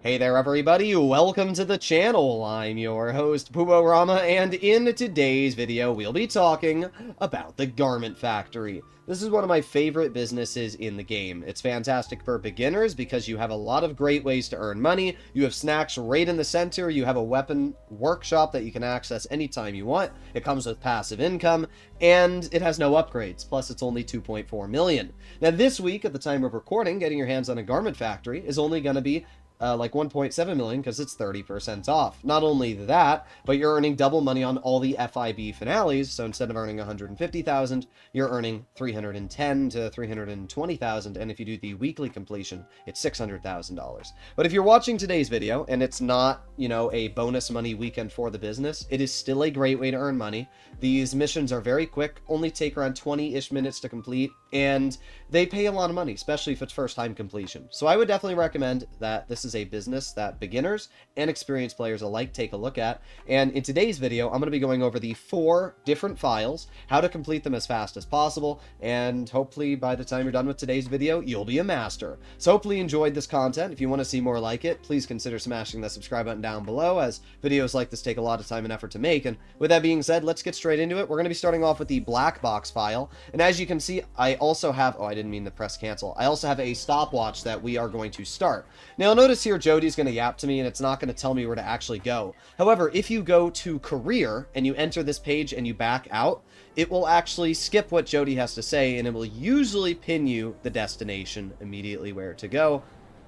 Hey there everybody, welcome to the channel. I'm your host, Rama, and in today's video we'll be talking about the Garment Factory. This is one of my favorite businesses in the game. It's fantastic for beginners because you have a lot of great ways to earn money. You have snacks right in the center, you have a weapon workshop that you can access anytime you want. It comes with passive income, and it has no upgrades, plus it's only 2.4 million. Now this week, at the time of recording, getting your hands on a Garment Factory is only going to be like 1.7 million because it's 30% off. Not only that, but you're earning double money on all the FIB finales. So instead of earning 150,000, you're earning 310 to 320,000. And if you do the weekly completion, it's $600,000. But if you're watching today's video and it's not, a bonus money weekend for the business, it is still a great way to earn money. These missions are very quick, only take around 20-ish minutes to complete, and they pay a lot of money, especially if it's first time completion. So I would definitely recommend that this is a business that beginners and experienced players alike take a look at. And in today's video, I'm going to be going over the 4 different files, how to complete them as fast as possible, and hopefully by the time you're done with today's video, you'll be a master. So hopefully you enjoyed this content. If you want to see more like it, please consider smashing the subscribe button down below, as videos like this take a lot of time and effort to make. And with that being said, let's get straight into it. We're going to be starting off with the black box file. And as you can see, I also have, I didn't mean to press cancel. I also have a stopwatch that we are going to start. Now notice here Jody's going to yap to me and it's not going to tell me where to actually go. However, if you go to career and you enter this page and you back out, it will actually skip what Jody has to say and it will usually pin you the destination immediately where to go.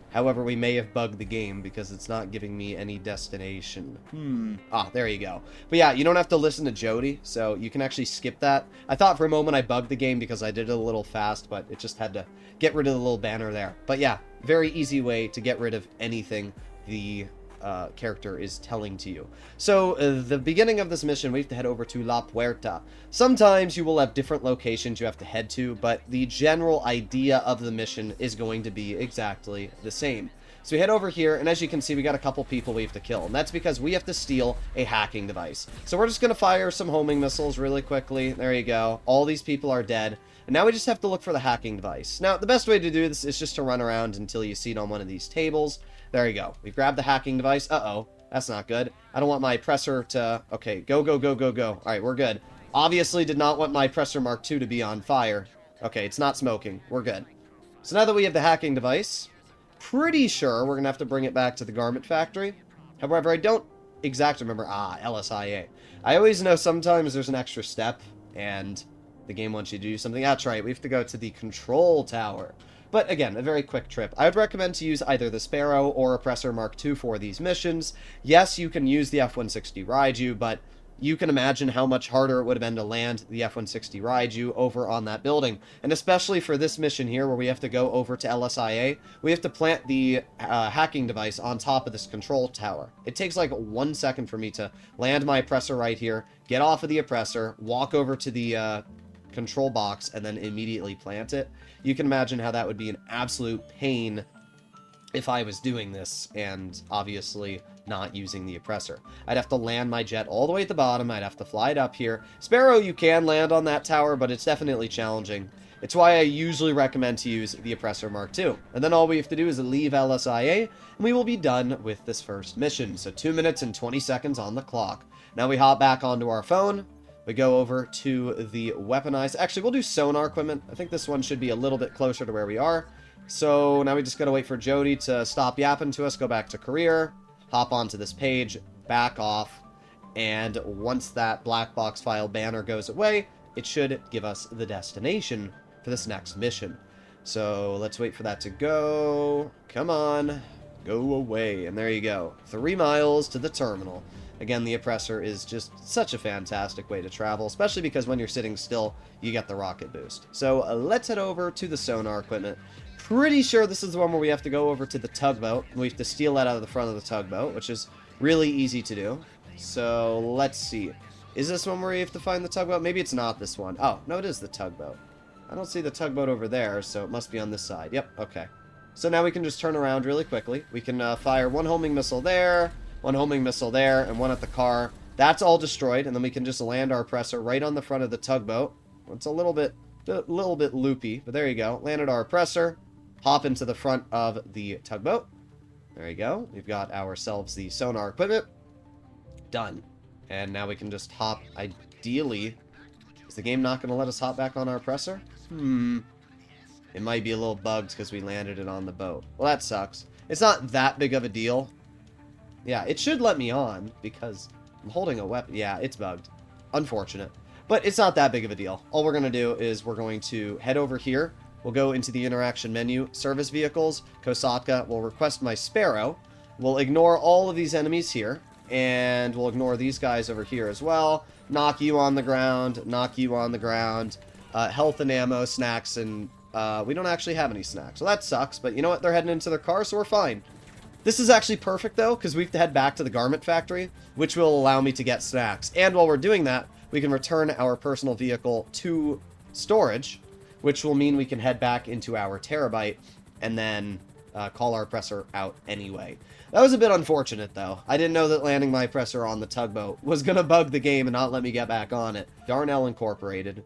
However, we may have bugged the game because it's not giving me any destination. There you go. But yeah, you don't have to listen to Jody, so you can actually skip that. I thought for a moment I bugged the game because I did it a little fast, but it just had to get rid of the little banner there. But yeah, very easy way to get rid of anything the character is telling to you. So the beginning of this mission, we have to head over to La Puerta. Sometimes you will have different locations you have to head to, but the general idea of the mission is going to be exactly the same. So we head over here, and as you can see, we got a couple people we have to kill, and that's because we have to steal a hacking device. So we're just going to fire some homing missiles really quickly. There you go. All these people are dead. And now we just have to look for the hacking device. Now, the best way to do this is just to run around until you see it on one of these tables. There you go. We've grabbed the hacking device. Uh-oh. That's not good. I don't want my presser to... Okay, go, go, go, go, go. All right, we're good. Obviously did not want my presser Mark II to be on fire. Okay, it's not smoking. We're good. So now that we have the hacking device, pretty sure we're going to have to bring it back to the Garment Factory. However, I don't exactly remember... LSIA. I always know sometimes there's an extra step, and the game wants you to do something. That's right, we have to go to the control tower. But again, a very quick trip. I would recommend to use either the Sparrow or Oppressor Mark II for these missions. Yes, you can use the F-160 Raiju, but you can imagine how much harder it would have been to land the F-160 Raiju over on that building. And especially for this mission here, where we have to go over to LSIA, we have to plant the hacking device on top of this control tower. It takes like 1 second for me to land my oppressor right here, get off of the oppressor, walk over to the control box, and then immediately plant it. You can imagine how that would be an absolute pain if I was doing this and obviously not using the oppressor. I'd have to land my jet all the way at the bottom. I'd have to fly it up here. Sparrow, you can land on that tower, but it's definitely challenging. It's why I usually recommend to use the Oppressor Mark II. And then all we have to do is leave LSIA, and we will be done with this first mission. So 2 minutes and 20 seconds on the clock. Now we hop back onto our phone. We go over to the weaponized... Actually, we'll do sonar equipment. I think this one should be a little bit closer to where we are. So now we just gotta wait for Jody to stop yapping to us, go back to career, hop onto this page, back off, and once that black box file banner goes away, it should give us the destination for this next mission. So let's wait for that to go. Come on. Go away. And there you go. 3 miles to the terminal. Again, the oppressor is just such a fantastic way to travel, especially because when you're sitting still, you get the rocket boost. So let's head over to the sonar equipment. Pretty sure this is the one where we have to go over to the tugboat. We have to steal that out of the front of the tugboat, which is really easy to do. So let's see. Is this one where you have to find the tugboat? Maybe it's not this one. Oh, no, it is the tugboat. I don't see the tugboat over there, so it must be on this side. Yep, okay. So now we can just turn around really quickly. We can fire 1 homing missile there, 1 homing missile there, and 1 at the car. That's all destroyed, and then we can just land our oppressor right on the front of the tugboat. It's a little bit loopy, but there you go. Landed our oppressor, hop into the front of the tugboat, There you go. We've got ourselves the sonar equipment. Done. And now we can just hop, ideally... Is the game not going to let us hop back on our oppressor? It might be a little bugged because we landed it on the boat. Well, that sucks. It's not that big of a deal. Yeah, it should let me on because I'm holding a weapon. Yeah, it's bugged. Unfortunate. But it's not that big of a deal. All we're going to do is we're going to head over here. We'll go into the interaction menu, service vehicles, Kosatka. We'll request my Sparrow. We'll ignore all of these enemies here. And we'll ignore these guys over here as well. Knock you on the ground. Knock you on the ground. Health and ammo, snacks, and we don't actually have any snacks. So that sucks. But you know what? They're heading into their car, so we're fine. This is actually perfect, though, because we have to head back to the garment factory, which will allow me to get snacks. And while we're doing that, we can return our personal vehicle to storage, which will mean we can head back into our terabyte and then call our oppressor out anyway. That was a bit unfortunate, though. I didn't know that landing my oppressor on the tugboat was going to bug the game and not let me get back on it. Darnell Incorporated.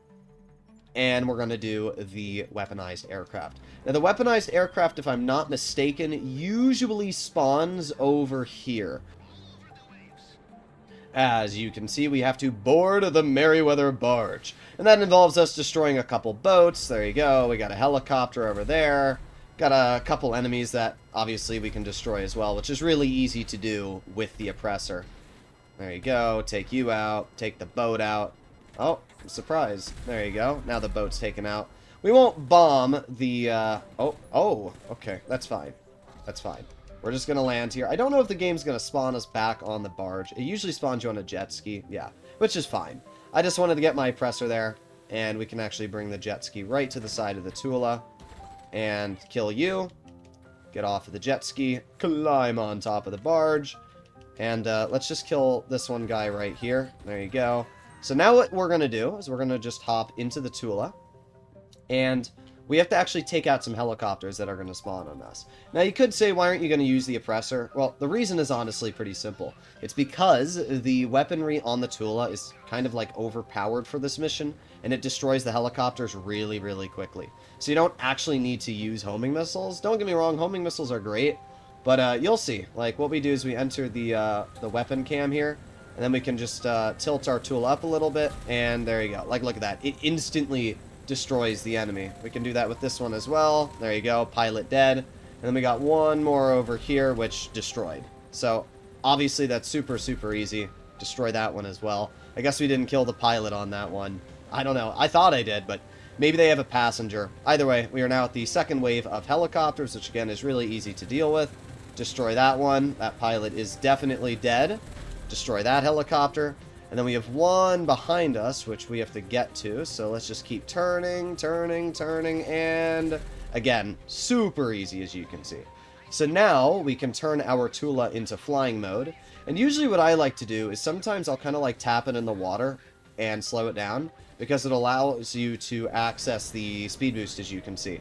And we're going to do the weaponized aircraft. Now, the weaponized aircraft, if I'm not mistaken, usually spawns over here. As you can see, we have to board the Merryweather barge. And that involves us destroying a couple boats. There you go. We got a helicopter over there. Got a couple enemies that, obviously, we can destroy as well, which is really easy to do with the oppressor. There you go. Take you out. Take the boat out. Oh, surprise. There you go. Now the boat's taken out. We won't bomb the, okay. That's fine. That's fine. We're just going to land here. I don't know if the game's going to spawn us back on the barge. It usually spawns you on a jet ski. Yeah, which is fine. I just wanted to get my oppressor there, and we can actually bring the jet ski right to the side of the Tula and kill you. Get off of the jet ski. Climb on top of the barge. And let's just kill this one guy right here. There you go. So now what we're going to do is we're going to just hop into the Tula, and we have to actually take out some helicopters that are going to spawn on us. Now you could say, why aren't you going to use the oppressor? Well, the reason is honestly pretty simple. It's because the weaponry on the Tula is kind of like overpowered for this mission, and it destroys the helicopters really, really quickly. So you don't actually need to use homing missiles. Don't get me wrong, homing missiles are great, but you'll see. Like, what we do is we enter the weapon cam here, and then we can just tilt our tool up a little bit, and there you go. Like, look at that. It instantly destroys the enemy. We can do that with this one as well. There you go. Pilot dead. And then we got one more over here, which destroyed. So, obviously, that's super, super easy. Destroy that one as well. I guess we didn't kill the pilot on that one. I don't know. I thought I did, but maybe they have a passenger. Either way, we are now at the second wave of helicopters, which, again, is really easy to deal with. Destroy that one. That pilot is definitely dead. Destroy that helicopter. And then we have one behind us, which we have to get to. So let's just keep turning, turning, turning. And again, super easy, as you can see. So now we can turn our Tula into flying mode. And usually what I like to do is sometimes I'll kind of like tap it in the water and slow it down, because it allows you to access the speed boost, as you can see.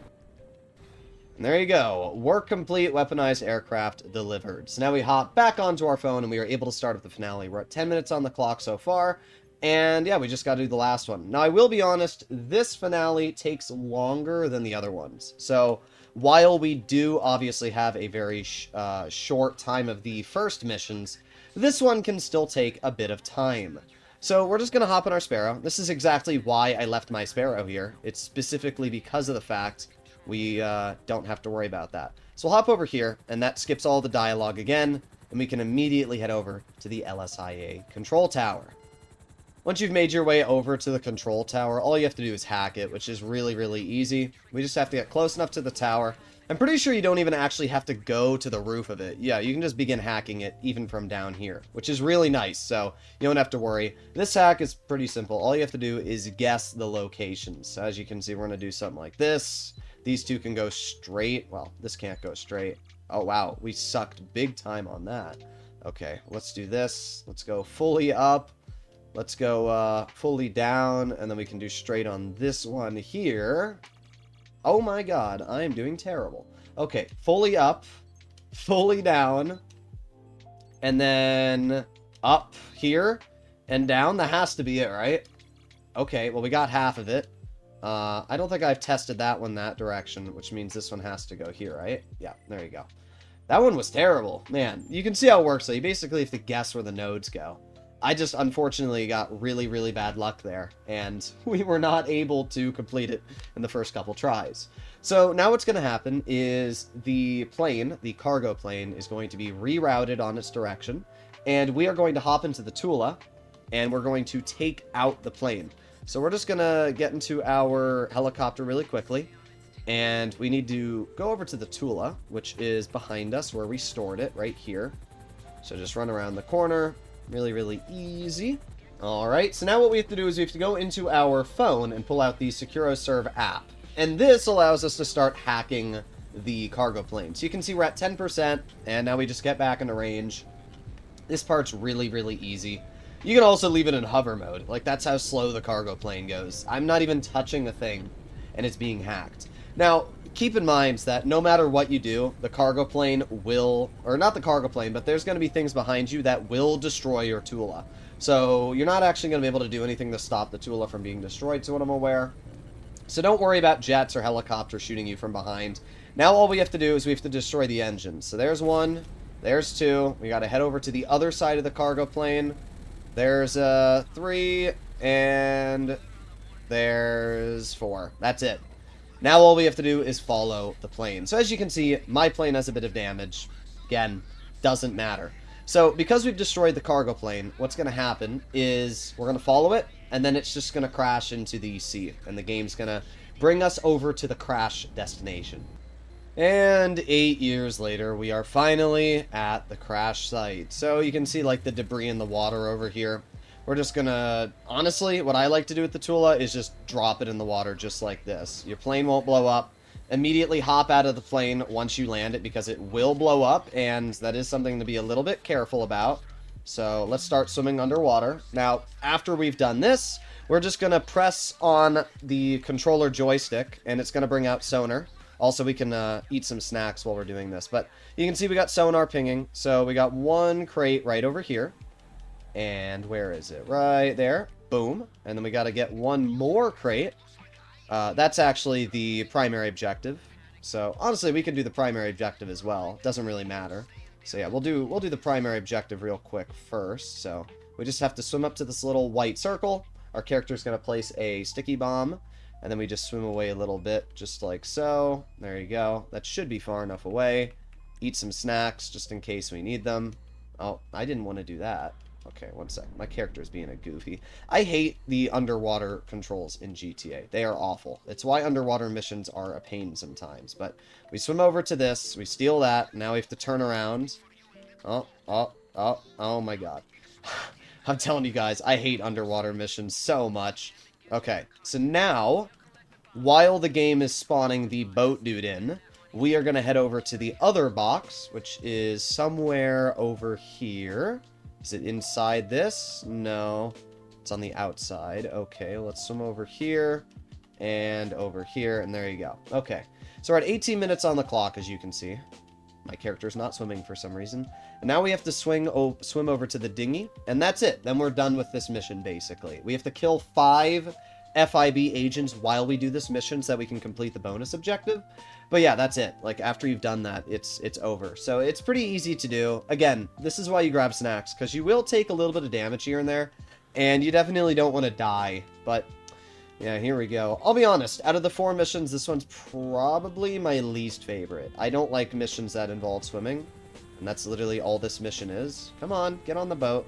And there you go. Work complete, weaponized aircraft delivered. So now we hop back onto our phone and we are able to start up the finale. We're at 10 minutes on the clock so far. And yeah, we just got to do the last one. Now, I will be honest, this finale takes longer than the other ones. So while we do obviously have a very short time of the first missions, this one can still take a bit of time. So we're just going to hop on our Sparrow. This is exactly why I left my Sparrow here. It's specifically because of the fact we don't have to worry about that. So we'll hop over here, and that skips all the dialogue again, and we can immediately head over to the LSIA control tower. Once you've made your way over to the control tower, all you have to do is hack it, which is really, really easy. We just have to get close enough to the tower. I'm pretty sure you don't even actually have to go to the roof of it. Yeah, you can just begin hacking it even from down here, which is really nice, so you don't have to worry. This hack is pretty simple. All you have to do is guess the locations. So as you can see, we're going to do something like this. These two can go straight. Well, this can't go straight. Oh, wow. We sucked big time on that. Okay, let's do this. Let's go fully up. Let's go fully down. And then we can do straight on this one here. Oh my god, I am doing terrible. Okay, fully up. Fully down. And then up here. And down. That has to be it, right? Okay, well, we got half of it. I don't think I've tested that one that direction, which means this one has to go here, right? Yeah, there you go. That one was terrible. Man, you can see how it works, though. You basically have to guess where the nodes go. I just, unfortunately, got really, really bad luck there, and we were not able to complete it in the first couple tries. So now what's going to happen is the plane, the cargo plane, is going to be rerouted on its direction, and we are going to hop into the Tula, and we're going to take out the plane. So we're just going to get into our helicopter really quickly, and we need to go over to the Tula, which is behind us where we stored it, right here. So just run around the corner. Really, really easy. Alright, so now what we have to do is we have to go into our phone and pull out the SecuroServe app. And this allows us to start hacking the cargo plane. So you can see we're at 10%, and now we just get back into range. This part's really, really easy. You can also leave it in hover mode. Like, that's how slow the cargo plane goes. I'm not even touching the thing, and it's being hacked. Now, keep in mind that no matter what you do, the cargo plane will, or not the cargo plane, but there's going to be things behind you that will destroy your Tula. So you're not actually going to be able to do anything to stop the Tula from being destroyed, to what I'm aware. So don't worry about jets or helicopters shooting you from behind. Now all we have to do is we have to destroy the engines. So there's one, there's two. We got to head over to the other side of the cargo plane. There's 3, and there's 4. That's it. Now all we have to do is follow the plane. So as you can see, my plane has a bit of damage. Again, doesn't matter. So because we've destroyed the cargo plane, what's going to happen is we're going to follow it, and then it's just going to crash into the sea. And the game's going to bring us over to the crash destination. And 8 years later, we are finally at the crash site. So you can see like the debris in the water over here. We're just gonna, honestly, what I like to do with the Tula is just drop it in the water just like this. Your plane won't blow up. Immediately hop out of the plane once you land it because it will blow up, and that is something to be a little bit careful about. So let's start swimming underwater. Now, after we've done this, we're just gonna press on the controller joystick, and it's gonna bring out sonar. Also, we can eat some snacks while we're doing this, but you can see we got sonar pinging. So we got one crate right over here. And where is it? Right there. Boom. And then we got to get one more crate. That's actually the primary objective. So honestly, we can do the primary objective as well. Doesn't really matter. So yeah, we'll do the primary objective real quick first. So we just have to swim up to this little white circle. Our character's going to place a sticky bomb. And then we just swim away a little bit, just like so. There you go. That should be far enough away. Eat some snacks just in case we need them. Oh, I didn't want to do that. Okay, one second. My character's being a goofy. I hate the underwater controls in GTA. They are awful. It's why underwater missions are a pain sometimes. But we swim over to this. We steal that. Now we have to turn around. Oh my god. I'm telling you guys, I hate underwater missions so much. Okay, so now, while the game is spawning the boat dude in, we are going to head over to the other box, which is somewhere over here. Is it inside this? No. It's on the outside. Okay, let's swim over here and over here, and there you go. Okay, so we're at 18 minutes on the clock, as you can see. My character's not swimming for some reason. And now we have to swim over to the dinghy, and that's it. Then we're done with this mission, basically. We have to kill 5 FIB agents while we do this mission so that we can complete the bonus objective. But yeah, that's it. Like, after you've done that, it's over. So it's pretty easy to do. Again, this is why you grab snacks, because you will take a little bit of damage here and there, and you definitely don't want to die. But yeah, here we go. I'll be honest, out of the 4 missions, this one's probably my least favorite. I don't like missions that involve swimming, and that's literally all this mission is. Come on, get on the boat.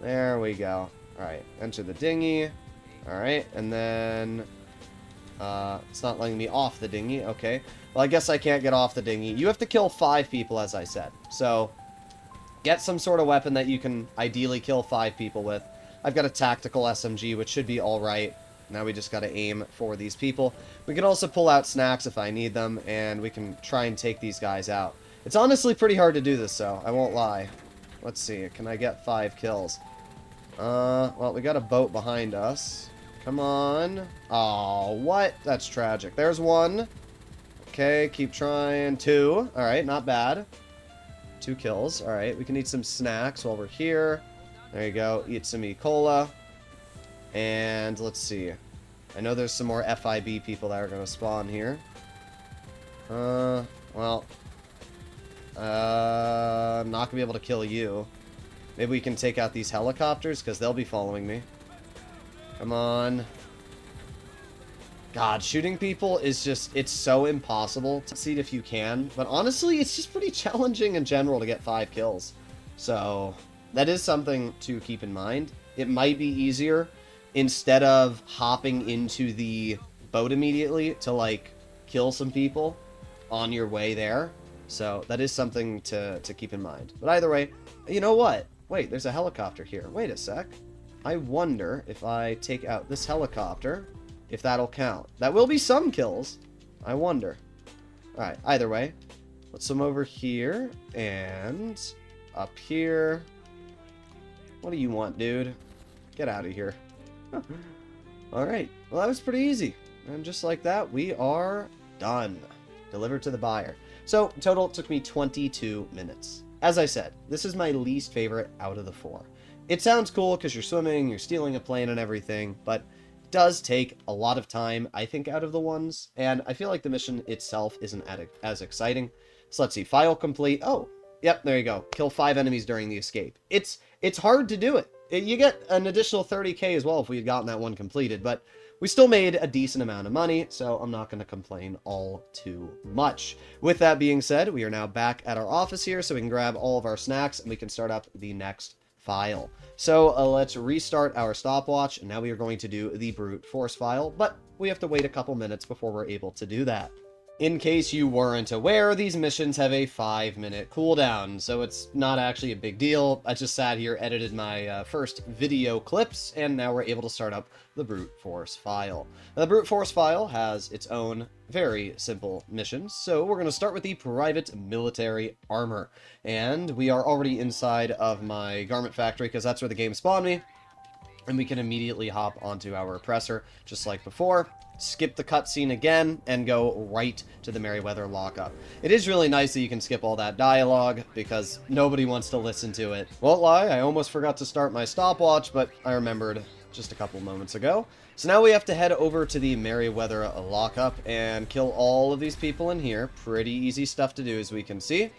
There we go. Alright, enter the dinghy. Alright, and then it's not letting me off the dinghy. Okay. Well, I guess I can't get off the dinghy. You have to kill 5 people, as I said. So, get some sort of weapon that you can ideally kill 5 people with. I've got a tactical SMG, which should be alright. Now we just got to aim for these people. We can also pull out snacks if I need them, and we can try and take these guys out. It's honestly pretty hard to do this, though. I won't lie. Let's see. Can I get 5 kills? Well, we got a boat behind us. Come on. Oh, what? That's tragic. There's 1. Okay, keep trying. 2. Alright, not bad. 2 kills. Alright, we can eat some snacks while we're here. There you go. Eat some E. Cola. And let's see. I know there's some more FIB people that are going to spawn here. Well. I'm not gonna be able to kill you. Maybe we can take out these helicopters, because they'll be following me. Come on. God, shooting people is just, it's so impossible to succeed if you can. But honestly, it's just pretty challenging in general to get 5 kills. So, that is something to keep in mind. It might be easier, instead of hopping into the boat immediately, to, like, kill some people on your way there. So, that is something to keep in mind. But either way, you know what? Wait, there's a helicopter here. Wait a sec. I wonder if I take out this helicopter, if that'll count. That will be some kills. I wonder. Alright, either way. Let's come over here, and up here. What do you want, dude? Get out of here. Alright, well that was pretty easy. And just like that, we are done. Delivered to the buyer. So, total, it took me 22 minutes. As I said, this is my least favorite out of the 4. It sounds cool because you're swimming, you're stealing a plane and everything, but it does take a lot of time, I think, out of the ones, and I feel like the mission itself isn't as exciting. So let's see, file complete. Oh, yep, there you go. Kill 5 enemies during the escape. It's hard to do it. You get an additional 30k as well if we had gotten that one completed, but we still made a decent amount of money, so I'm not going to complain all too much. With that being said, we are now back at our office here, so we can grab all of our snacks, and we can start up the next file. So let's restart our stopwatch, and now we are going to do the brute force file, but we have to wait a couple minutes before we're able to do that. In case you weren't aware, these missions have a 5-minute cooldown, so it's not actually a big deal. I just sat here, edited my first video clips, and now we're able to start up the brute force file. Now, the brute force file has its own very simple missions, so we're going to start with the private military armor. And we are already inside of my garment factory, because that's where the game spawned me, and we can immediately hop onto our oppressor, just like before. Skip the cutscene again, and go right to the Merryweather lockup. It is really nice that you can skip all that dialogue, because nobody wants to listen to it. Won't lie, I almost forgot to start my stopwatch, but I remembered just a couple moments ago. So now we have to head over to the Merryweather lockup and kill all of these people in here. Pretty easy stuff to do, as we can see.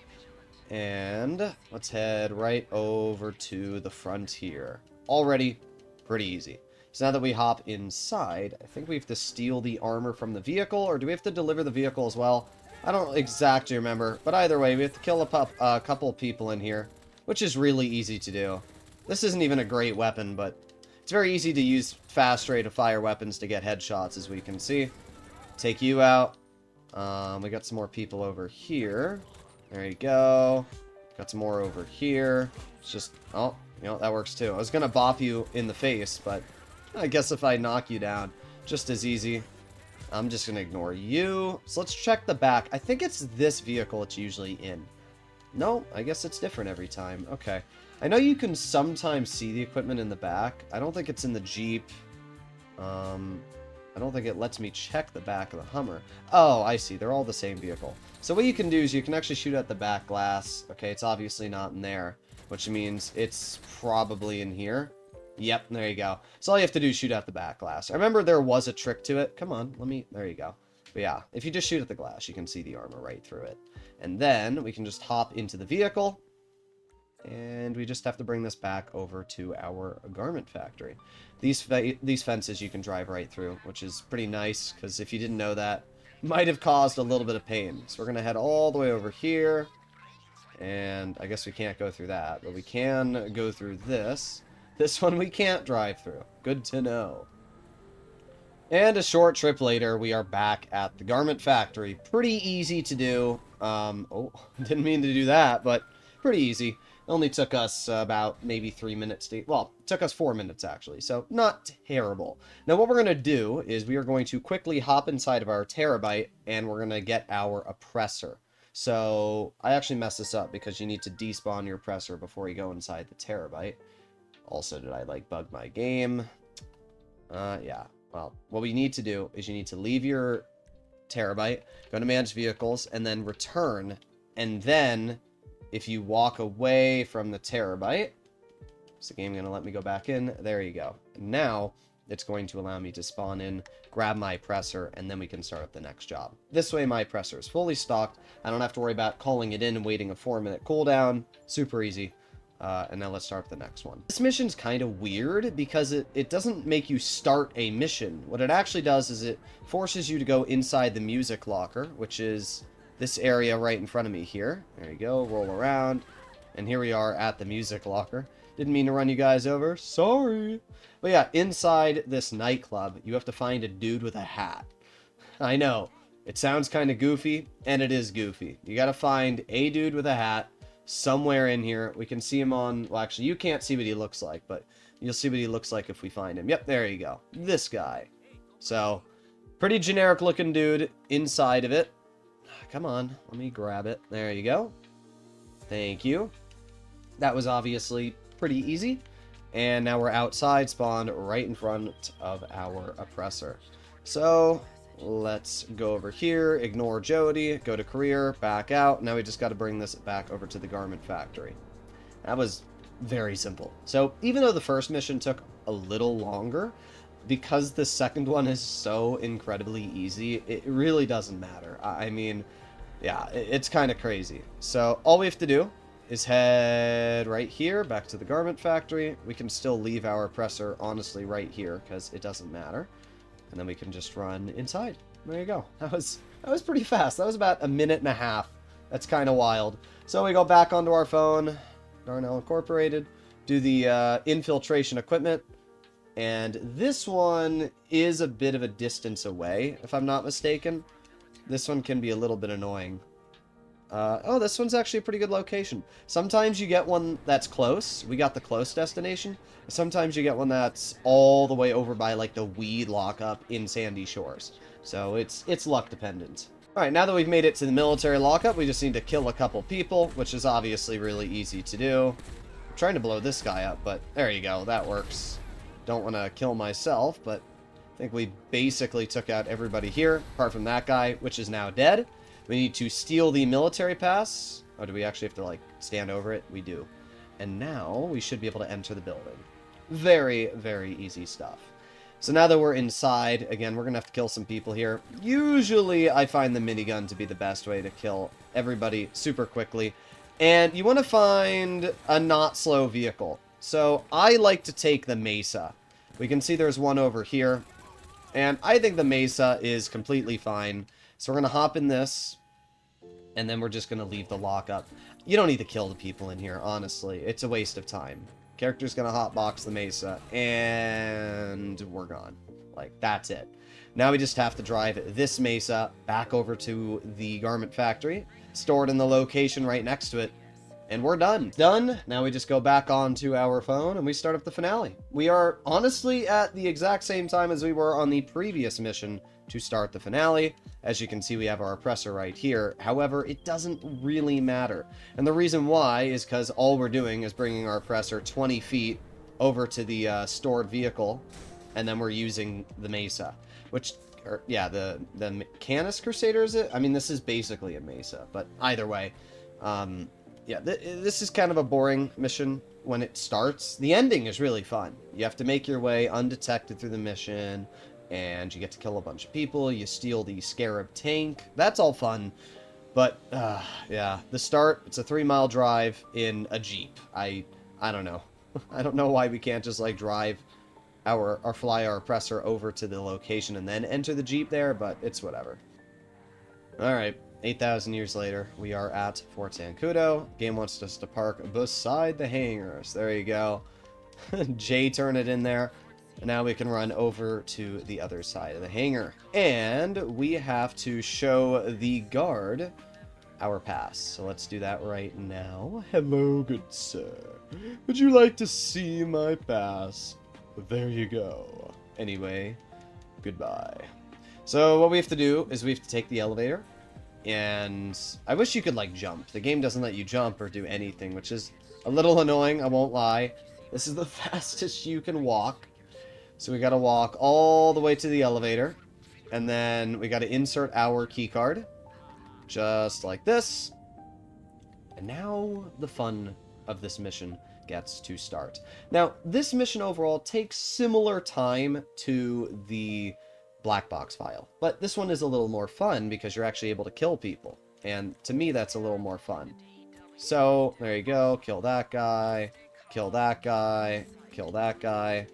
And let's head right over to the front here. Already pretty easy. So now that we hop inside, I think we have to steal the armor from the vehicle, or do we have to deliver the vehicle as well? I don't exactly remember, but either way, we have to kill a couple people in here, which is really easy to do. This isn't even a great weapon, but it's very easy to use fast rate of fire weapons to get headshots, as we can see. Take you out. We got some more people over here. There you go. Got some more over here. It's just, oh, you know, that works too. I was gonna bop you in the face, but I guess if I knock you down, just as easy. I'm just going to ignore you. So let's check the back. I think it's this vehicle it's usually in. No, I guess it's different every time. Okay. I know you can sometimes see the equipment in the back. I don't think it's in the Jeep. I don't think it lets me check the back of the Hummer. Oh, I see. They're all the same vehicle. So what you can do is you can actually shoot at the back glass. Okay, it's obviously not in there, which means it's probably in here. Yep, there you go. So all you have to do is shoot at the back glass. I remember there was a trick to it. Come on, there you go. But yeah, if you just shoot at the glass, you can see the armor right through it. And then we can just hop into the vehicle, and we just have to bring this back over to our garment factory. These fences you can drive right through, which is pretty nice, because if you didn't know that, might have caused a little bit of pain. So we're going to head all the way over here, and I guess we can't go through that, but we can go through this. This one we can't drive through. Good to know. And a short trip later, we are back at the garment factory. Pretty easy to do. Oh, didn't mean to do that, but pretty easy. It only took us about maybe 3 minutes to... Well, it took us 4 minutes, actually, so not terrible. Now, what we're going to do is we are going to quickly hop inside of our terabyte, and we're going to get our oppressor. So, I actually messed this up because you need to despawn your oppressor before you go inside the terabyte. Also, did I, like, bug my game? Yeah. Well, what we need to do is you need to leave your terabyte, go to manage vehicles, and then return. And then, if you walk away from the terabyte, is the game going to let me go back in? There you go. Now, it's going to allow me to spawn in, grab my oppressor, and then we can start up the next job. This way my oppressor is fully stocked. I don't have to worry about calling it in and waiting a 4-minute cooldown. Super easy. And now let's start the next one. This mission's kind of weird because it doesn't make you start a mission. What it actually does is it forces you to go inside the music locker, which is this area right in front of me here. There you go, roll around. And here we are at the music locker. Didn't mean to run you guys over. Sorry. But yeah, inside this nightclub, you have to find a dude with a hat. I know. It sounds kind of goofy, and it is goofy. You gotta find a dude with a hat somewhere in here. We can see him on... Well, actually, you can't see what he looks like, but you'll see what he looks like if we find him. Yep, there you go. This guy. So, pretty generic-looking dude inside of it. Come on, let me grab it. There you go. Thank you. That was obviously pretty easy. And now we're outside, spawned right in front of our oppressor. So, let's go over here, ignore Jody, go to career, back out. Now we just got to bring this back over to the garment factory. That was very simple. So, even though the first mission took a little longer, because the second one is so incredibly easy, it really doesn't matter. I mean, yeah, it's kind of crazy. So, all we have to do is head right here, back to the garment factory. We can still leave our oppressor, honestly, right here, because it doesn't matter. And then we can just run inside. There you go. That was pretty fast. That was about a minute and a half. That's kind of wild. So we go back onto our phone, Darnell Incorporated, do the infiltration equipment. And this one is a bit of a distance away, if I'm not mistaken. This one can be a little bit annoying. Oh, this one's actually a pretty good location. Sometimes you get one that's close. We got the close destination. Sometimes you get one that's all the way over by, like, the weed lockup in Sandy Shores. So it's luck dependent. Alright, now that we've made it to the military lockup, we just need to kill a couple people, which is obviously really easy to do. I'm trying to blow this guy up, but there you go. That works. Don't want to kill myself, but I think we basically took out everybody here, apart from that guy, which is now dead. We need to steal the military pass. Oh, do we actually have to, like, stand over it? We do. And now we should be able to enter the building. Very, very easy stuff. So now that we're inside, again, we're going to have to kill some people here. Usually, I find the minigun to be the best way to kill everybody super quickly. And you want to find a not slow vehicle. So I like to take the Mesa. We can see there's one over here. And I think the Mesa is completely fine. So we're going to hop in this, and then we're just going to leave the lockup. You don't need to kill the people in here, honestly. It's a waste of time. Character's going to hotbox the Mesa, and we're gone. Like, that's it. Now we just have to drive this Mesa back over to the garment factory, store it in the location right next to it, and we're done. Done. Now we just go back onto our phone, and we start up the finale. We are honestly at the exact same time as we were on the previous mission to start the finale. As you can see, we have our oppressor right here. However, it doesn't really matter. And the reason why is because all we're doing is bringing our oppressor 20 feet over to the stored vehicle, and then we're using the Mesa. Which, yeah, the Canis Crusader, is it? I mean, this is basically a Mesa, but either way. Yeah, this is kind of a boring mission when it starts. The ending is really fun. You have to make your way undetected through the mission, and you get to kill a bunch of people. You steal the Scarab tank. That's all fun. But, yeah, the start, it's a 3-mile drive in a Jeep. I don't know. I don't know why we can't just, like, drive our oppressor over to the location and then enter the Jeep there, but it's whatever. Alright, 8,000 years later, we are at Fort Zancudo. Game wants us to park beside the hangars. There you go. J-turn it in there. And now we can run over to the other side of the hangar. And we have to show the guard our pass. So let's do that right now. Hello, good sir. Would you like to see my pass? There you go. Anyway, goodbye. So what we have to do is we have to take the elevator. And I wish you could, like, jump. The game doesn't let you jump or do anything, which is a little annoying, I won't lie. This is the fastest you can walk. So we gotta walk all the way to the elevator. And then we gotta insert our keycard. Just like this. And now the fun of this mission gets to start. Now, this mission overall takes similar time to the black box file, but this one is a little more fun because you're actually able to kill people, and to me that's a little more fun. So there you go, kill that guy, kill that guy, kill that guy.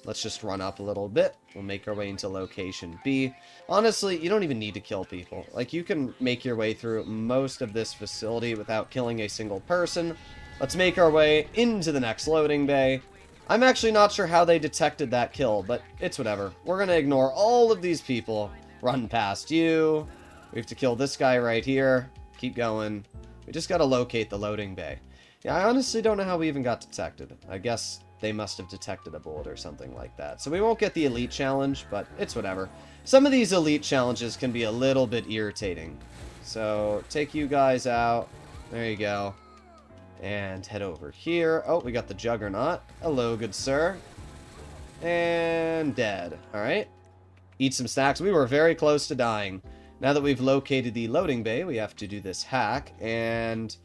Let's just run up a little bit. We'll make our way into location B. Honestly, you don't even need to kill people. Like, you can make your way through most of this facility without killing a single person. Let's make our way into the next loading bay. I'm actually not sure how they detected that kill, but it's whatever. We're going to ignore all of these people. Run past you. We have to kill this guy right here. Keep going. We just got to locate the loading bay. Yeah, I honestly don't know how we even got detected. I guess they must have detected a bullet or something like that. So we won't get the elite challenge, but it's whatever. Some of these elite challenges can be a little bit irritating. So take you guys out. There you go. And head over here. Oh, we got the Juggernaut. Hello, good sir. And dead. Alright. Eat some snacks. We were very close to dying. Now that we've located the loading bay, we have to do this hack. And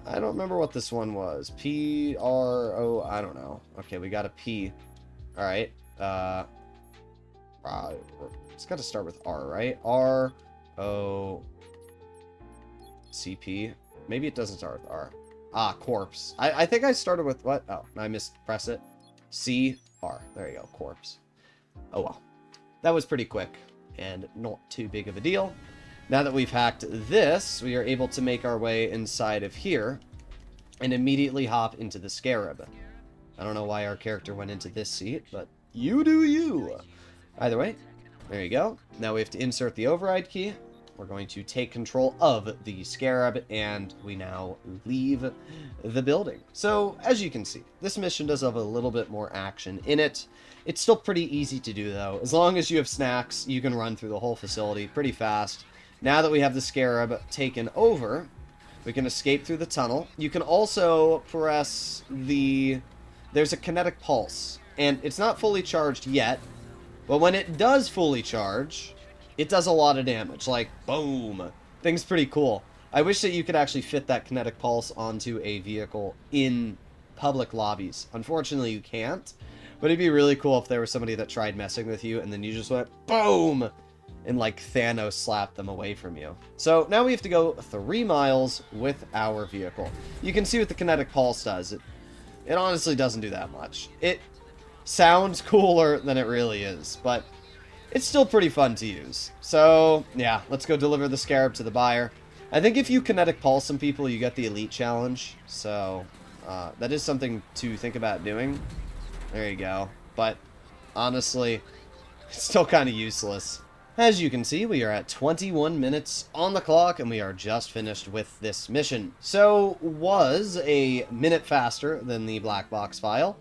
I don't remember what this one was. P-R-O... I don't know. Okay, we got a P. Alright. It's got to start with R, right? R-O-C-P. Maybe it doesn't start with R. Ah, corpse. I think I started with what? Oh, I mispressed it. C-R. There you go, corpse. Oh well. That was pretty quick and not too big of a deal. Now that we've hacked this, we are able to make our way inside of here and immediately hop into the Scarab. I don't know why our character went into this seat, but you do you. Either way, there you go. Now we have to insert the override key. We're going to take control of the Scarab, and we now leave the building. So, as you can see, this mission does have a little bit more action in it. It's still pretty easy to do, though. As long as you have snacks, you can run through the whole facility pretty fast. Now that we have the Scarab taken over, we can escape through the tunnel. You can also press the... There's a kinetic pulse, and it's not fully charged yet, but when it does fully charge, it does a lot of damage, like, boom. Thing's pretty cool. I wish that you could actually fit that kinetic pulse onto a vehicle in public lobbies. Unfortunately, you can't, but it'd be really cool if there was somebody that tried messing with you, and then you just went, boom, and like Thanos slapped them away from you. So now we have to go 3 miles with our vehicle. You can see what the kinetic pulse does. It honestly doesn't do that much. It sounds cooler than it really is, but it's still pretty fun to use. So, yeah, let's go deliver the Scarab to the buyer. I think if you kinetic pulse some people, you get the elite challenge. So, that is something to think about doing. There you go. But, honestly, it's still kind of useless. As you can see, we are at 21 minutes on the clock, and we are just finished with this mission. So, was a minute faster than the black box file,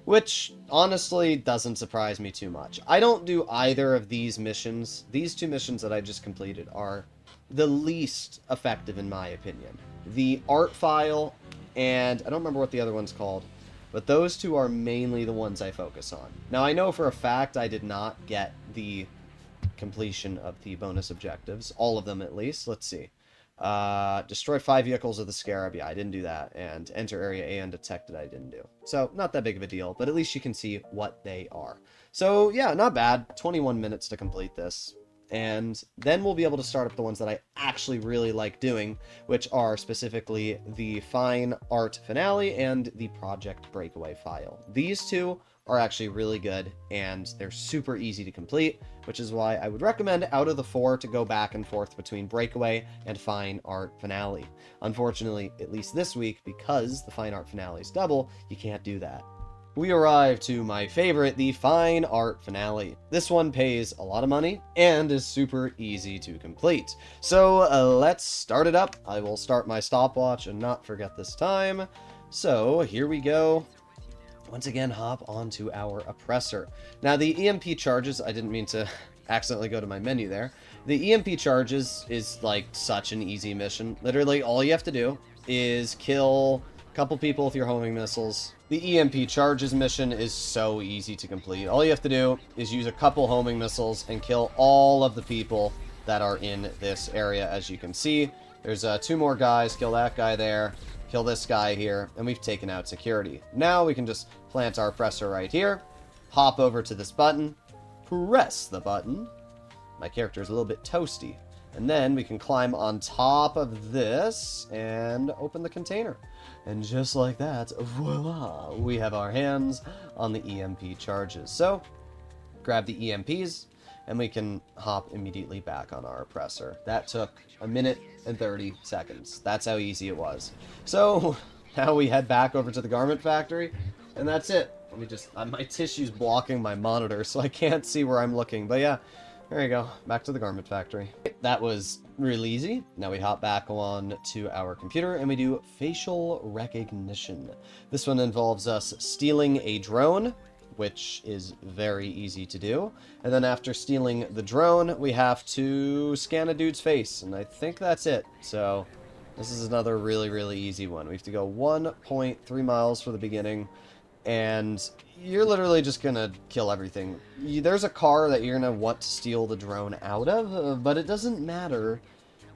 which honestly doesn't surprise me too much. I don't do either of these missions. These 2 missions that I just completed are the least effective in my opinion. The art file, and I don't remember what the other one's called, but those 2 are mainly the ones I focus on. Now, I know for a fact I did not get the completion of the bonus objectives, all of them at least. Let's see. Destroy 5 vehicles of the Scarab. Yeah, I didn't do that. And enter area A undetected. I didn't do. So, not that big of a deal, but at least you can see what they are. So, yeah, not bad. 21 minutes to complete this. And then we'll be able to start up the ones that I actually really like doing, which are specifically the Fine Art Finale and the Project Breakaway file. These 2 are actually really good, and they're super easy to complete, which is why I would recommend out of the 4 to go back and forth between Breakaway and Fine Art Finale. Unfortunately, at least this week, because the Fine Art Finale is double, you can't do that. We arrive to my favorite, the Fine Art Finale. This one pays a lot of money and is super easy to complete. So let's start it up. I will start my stopwatch and not forget this time. So here we go. Once again, hop onto our oppressor. Now, the EMP charges, I didn't mean to accidentally go to my menu there. The EMP charges is like such an easy mission. Literally, all you have to do is kill a couple people with your homing missiles. The EMP charges mission is so easy to complete. All you have to do is use a couple homing missiles and kill all of the people that are in this area. As you can see, there's 2 more guys. Kill that guy there. kill this guy here, and we've taken out security. Now we can just plant our oppressor right here, hop over to this button, press the button. My character is a little bit toasty. And then we can climb on top of this and open the container. And just like that, voila, we have our hands on the EMP charges. So, grab the EMPs, and we can hop immediately back on our oppressor. That took 1 minute and 30 seconds. That's how easy it was. So, now we head back over to the garment factory, and that's it. Let me just, my tissue's blocking my monitor, so I can't see where I'm looking. But yeah, there you go. Back to the garment factory. That was real easy. Now we hop back on to our computer and we do facial recognition. This one involves us stealing a drone, which is very easy to do. And then after stealing the drone, we have to scan a dude's face. And I think that's it. So this is another really, really easy one. We have to go 1.3 miles for the beginning. And you're literally just gonna kill everything. There's a car that you're gonna want to steal the drone out of, but it doesn't matter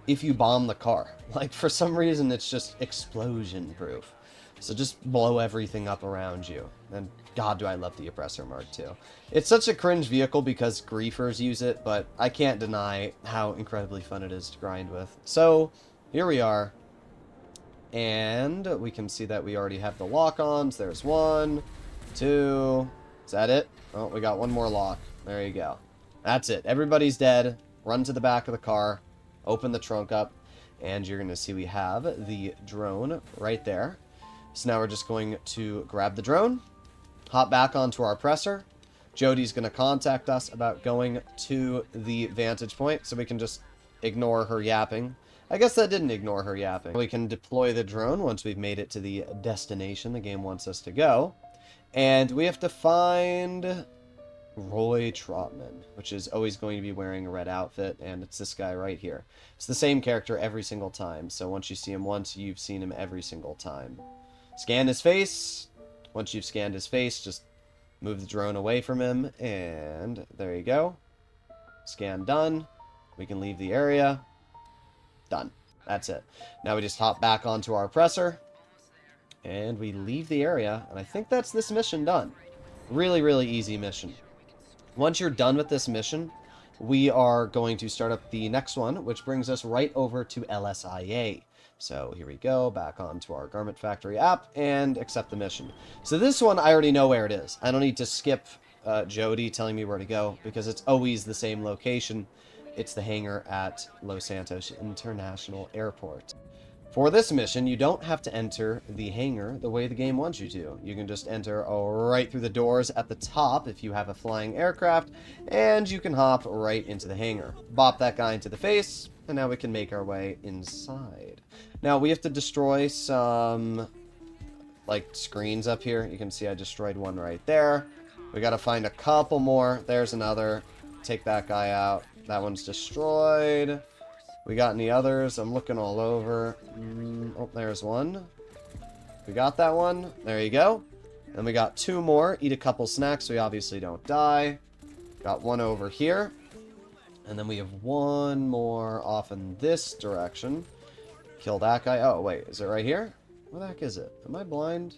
if you bomb the car. Like, for some reason, it's just explosion proof. So just blow everything up around you. And God, do I love the Oppressor Mark II. It's such a cringe vehicle because griefers use it, but I can't deny how incredibly fun it is to grind with. So, here we are. And we can see that we already have the lock-ons. There's 1, 2. Is that it? Oh, we got one more lock. There you go. That's it. Everybody's dead. Run to the back of the car. Open the trunk up. And you're going to see we have the drone right there. So now we're just going to grab the drone. Hop back onto our oppressor. Jody's going to contact us about going to the vantage point. So we can just ignore her yapping. I guess that didn't ignore her yapping. We can deploy the drone once we've made it to the destination the game wants us to go. And we have to find Roy Trotman, which is always going to be wearing a red outfit, and it's this guy right here. It's the same character every single time, so once you see him once, you've seen him every single time. Scan his face. Once you've scanned his face, just move the drone away from him, and there you go. Scan done. We can leave the area. Done. That's it. Now we just hop back onto our oppressor, and we leave the area, and I think that's this mission done. Really, really easy mission. Once you're done with this mission, we are going to start up the next one, which brings us right over to LSIA. So here we go, back onto our Garment Factory app, and accept the mission. So this one, I already know where it is. I don't need to skip Jody telling me where to go, because it's always the same location. It's the hangar at Los Santos International Airport. For this mission, you don't have to enter the hangar the way the game wants you to. You can just enter right through the doors at the top if you have a flying aircraft, and you can hop right into the hangar. Bop that guy into the face, and now we can make our way inside. Now, we have to destroy some, like, screens up here. You can see I destroyed one right there. We gotta find a couple more. There's another. Take that guy out. That one's destroyed. We got any others? I'm looking all over. Oh, there's one. We got that one. There you go. And we got 2 more. Eat a couple snacks so we obviously don't die. Got one over here. And then we have one more off in this direction. Kill that guy. Oh, wait. Is it right here? Where the heck is it? Am I blind?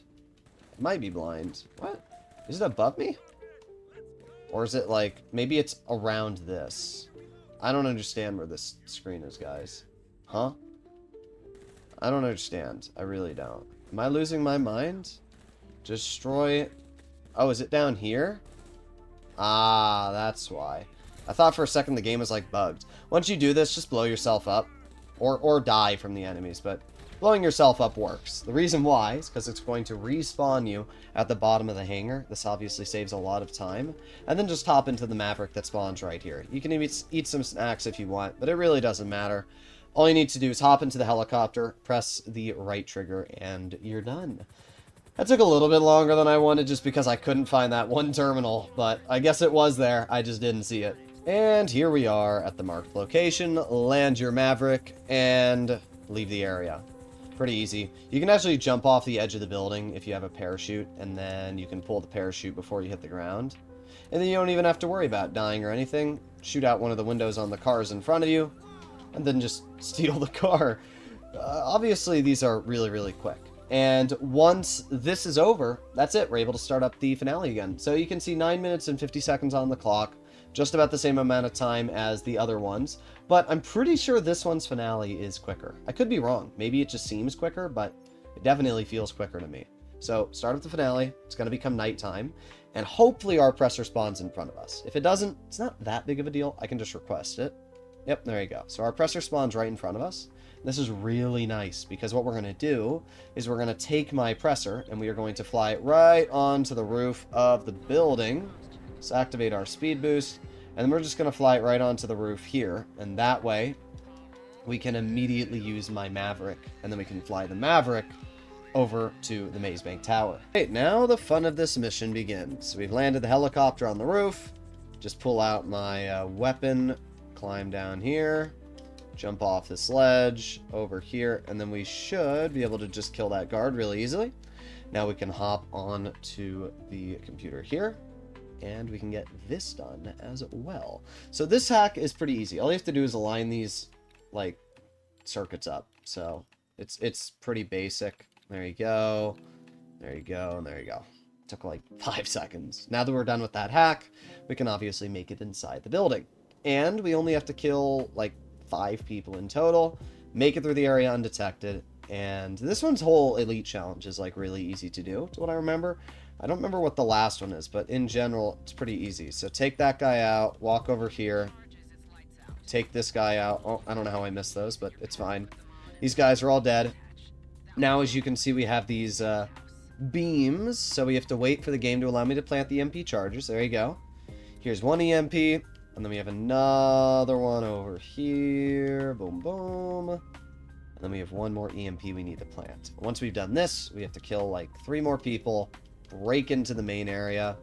I might be blind. What? Is it above me? Or is it like... Maybe it's around this. I don't understand where this screen is, guys. Huh? I don't understand. I really don't. Am I losing my mind? Destroy... Oh, is it down here? Ah, that's why. I thought for a second the game was, like, bugged. Once you do this, just blow yourself up. Or die from the enemies, but blowing yourself up works. The reason why is because it's going to respawn you at the bottom of the hangar. This obviously saves a lot of time. And then just hop into the Maverick that spawns right here. You can even eat some snacks if you want, but it really doesn't matter. All you need to do is hop into the helicopter, press the right trigger, and you're done. That took a little bit longer than I wanted just because I couldn't find that one terminal, but I guess it was there. I just didn't see it. And here we are at the marked location. Land your Maverick and leave the area. Pretty easy. You can actually jump off the edge of the building if you have a parachute, and then you can pull the parachute before you hit the ground. And then you don't even have to worry about dying or anything. Shoot out one of the windows on the cars in front of you, and then just steal the car. obviously these are really, really quick. And once this is over, that's it. We're able to start up the finale again. So you can see 9 minutes and 50 seconds on the clock, just about the same amount of time as the other ones. But I'm pretty sure this one's finale is quicker. I could be wrong. Maybe it just seems quicker, but it definitely feels quicker to me. So start up the finale. It's going to become nighttime. And hopefully our oppressor spawns in front of us. If it doesn't, it's not that big of a deal. I can just request it. Yep, there you go. So our oppressor spawns right in front of us. This is really nice because what we're going to do is we're going to take my oppressor and we are going to fly it right onto the roof of the building. Let's activate our speed boost, and then we're just going to fly it right onto the roof here, and that way we can immediately use my Maverick, and then we can fly the Maverick over to the Maze Bank Tower. Okay, now the fun of this mission begins. We've landed the helicopter on the roof. Just pull out my weapon, climb down here, jump off this ledge over here, and then we should be able to just kill that guard really easily. Now we can hop on to the computer here, and we can get this done as well. So this hack is pretty easy. All you have to do is align these like circuits up. So it's pretty basic. There you go. There you go, and there you go. Took like 5 seconds. Now that we're done with that hack, we can obviously make it inside the building. And we only have to kill like 5 people in total, make it through the area undetected, and this one's whole elite challenge is like really easy to do, to what I remember. I don't remember what the last one is, but in general, it's pretty easy. So take that guy out, walk over here, take this guy out. Oh, I don't know how I missed those, but it's fine. These guys are all dead. Now, as you can see, we have these beams, so we have to wait for the game to allow me to plant the EMP charges. There you go. Here's one EMP. And then we have another one over here. Boom, boom. And then we have one more EMP we need to plant. Once we've done this, we have to kill like 3 more people, break into the main area,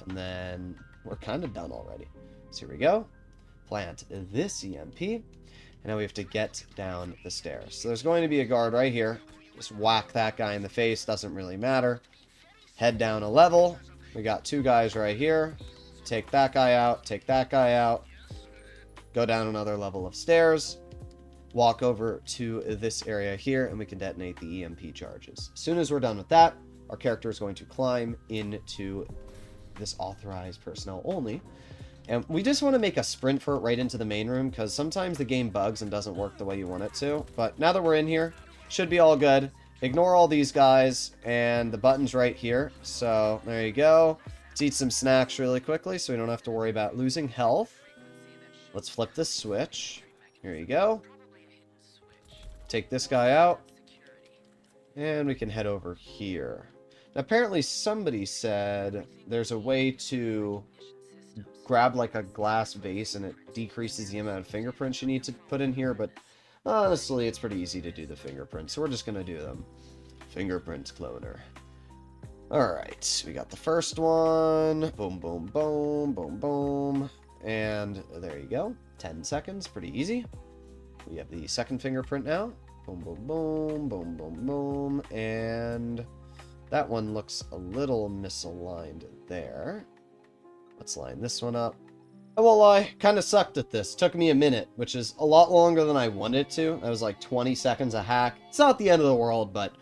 and then we're kind of done already. So here we go. Plant this EMP. And now we have to get down the stairs. So there's going to be a guard right here. Just whack that guy in the face. Doesn't really matter. Head down a level. We got 2 guys right here. Take that guy out, take that guy out, go down another level of stairs, walk over to this area here, and we can detonate the EMP charges. As soon as we're done with that, our character is going to climb into this authorized personnel only. And we just want to make a sprint for it right into the main room, because sometimes the game bugs and doesn't work the way you want it to. But now that we're in here, should be all good. Ignore all these guys, and the button's right here. So there you go. Let's eat some snacks really quickly so we don't have to worry about losing health. Let's flip this switch. Here you go. Take this guy out. And we can head over here. Now, apparently somebody said there's a way to grab like a glass vase and it decreases the amount of fingerprints you need to put in here, but honestly, it's pretty easy to do the fingerprints, so we're just going to do them. Fingerprint cloner. Alright, we got the first one. Boom, boom, boom, boom, boom. And there you go. 10 seconds, pretty easy. We have the second fingerprint now. Boom, boom, boom, boom, boom, boom. And that one looks a little misaligned there. Let's line this one up. I won't lie, kind of sucked at this. Took me a minute, which is a lot longer than I wanted it to. That was like 20 seconds a hack. It's not the end of the world, but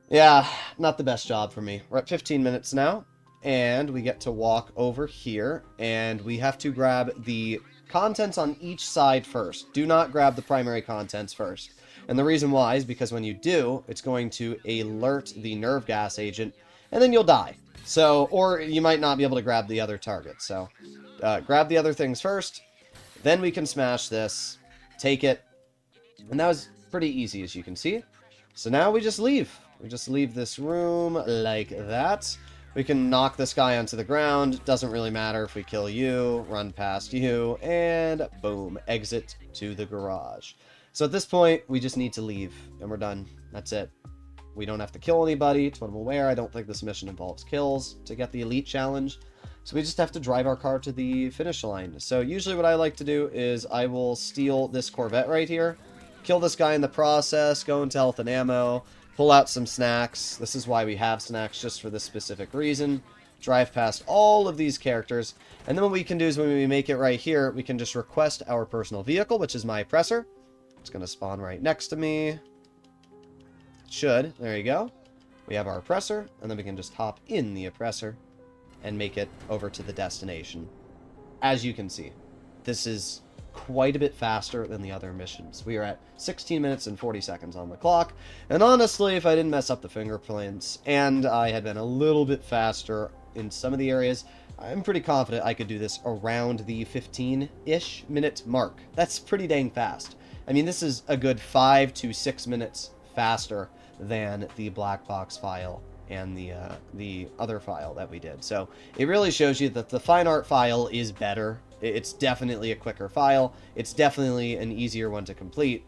yeah, not the best job for me. We're at 15 minutes now, and we get to walk over here, and we have to grab the contents on each side first. Do not grab the primary contents first. And the reason why is because when you do, it's going to alert the nerve gas agent, and then you'll die. So, or you might not be able to grab the other target. So, grab the other things first, then we can smash this, take it, and that was pretty easy, as you can see. So now we just leave. We just leave this room like that. We can knock this guy onto the ground. Doesn't really matter if we kill you, run past you, and boom, exit to the garage. So at this point, we just need to leave, and we're done. That's it. We don't have to kill anybody. To what I'm aware, I don't think this mission involves kills to get the elite challenge. So we just have to drive our car to the finish line. So usually what I like to do is I will steal this Corvette right here, kill this guy in the process, go into health and ammo, pull out some snacks. This is why we have snacks, just for this specific reason. Drive past all of these characters. And then what we can do is when we make it right here, we can just request our personal vehicle, which is my oppressor. It's going to spawn right next to me. It should. There you go. We have our oppressor, and then we can just hop in the oppressor and make it over to the destination. As you can see, this is quite a bit faster than the other missions. We are at 16 minutes and 40 seconds on the clock, and honestly, if I didn't mess up the fingerprints and I had been a little bit faster in some of the areas, I'm pretty confident I could do this around the 15-ish minute mark. That's pretty dang fast. I mean, this is a good 5 to 6 minutes faster than the black box file and the other file that we did. So it really shows you that the fine art file is better. It's definitely a quicker file. It's definitely an easier one to complete.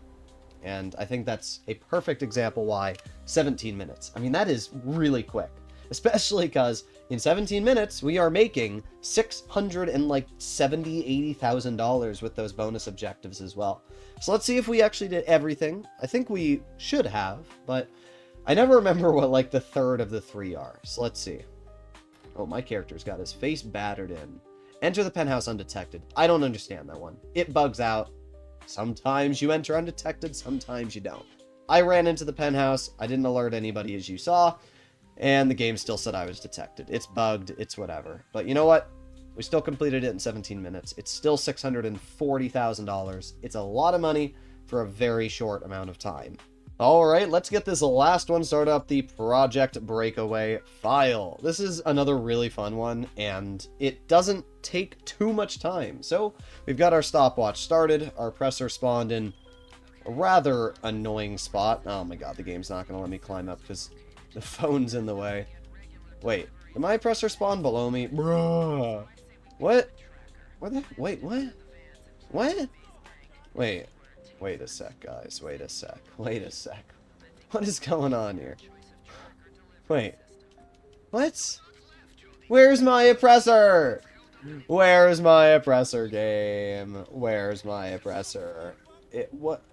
And I think that's a perfect example why 17 minutes. I mean, that is really quick. Especially because in 17 minutes, we are making $670,000-$80,000 with those bonus objectives as well. So let's see if we actually did everything. I think we should have, but I never remember what, like, the third of the 3 are. So let's see. Oh, my character's got his face battered in. Enter the penthouse undetected. I don't understand that one. It bugs out. Sometimes you enter undetected, sometimes you don't. I ran into the penthouse. I didn't alert anybody, as you saw. And the game still said I was detected. It's bugged. It's whatever. But you know what? We still completed it in 17 minutes. It's still $640,000. It's a lot of money for a very short amount of time. Alright, let's get this last one started up, the Project Breakaway file. This is another really fun one, and it doesn't take too much time. So, we've got our stopwatch started, our presser spawned in a rather annoying spot. Oh my god, the game's not going to let me climb up because the phone's in the way. Wait, did my presser spawn below me? Bruh. What? Where the... Wait, what? What? Wait. Wait a sec, guys. Wait a sec. Wait a sec. What is going on here? Wait. What? Where's my oppressor? Where's my oppressor, game? Where's my oppressor? What?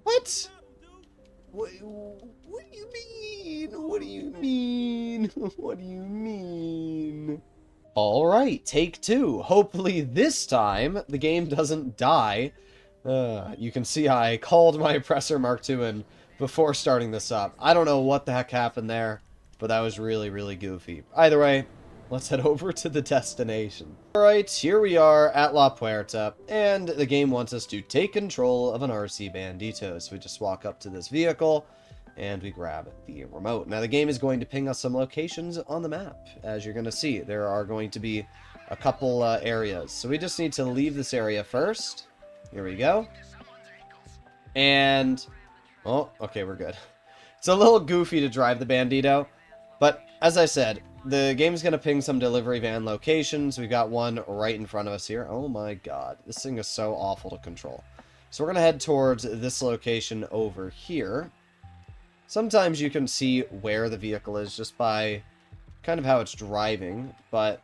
What? What do you mean? What do you mean? What do you mean? Alright, take 2. Hopefully this time the game doesn't die. You can see I called my oppressor Mark II in before starting this up. I don't know what the heck happened there, but that was really, really goofy. Either way, let's head over to the destination. Alright, here we are at La Puerta, and the game wants us to take control of an RC Bandito. So we just walk up to this vehicle, and we grab the remote. Now the game is going to ping us some locations on the map. As you're going to see, there are going to be a couple areas. So we just need to leave this area first. Here we go. And... oh, okay, we're good. It's a little goofy to drive the Bandito, but as I said, the game's going to ping some delivery van locations. We've got one right in front of us here. Oh my god, this thing is so awful to control. So we're going to head towards this location over here. Sometimes you can see where the vehicle is just by kind of how it's driving, but...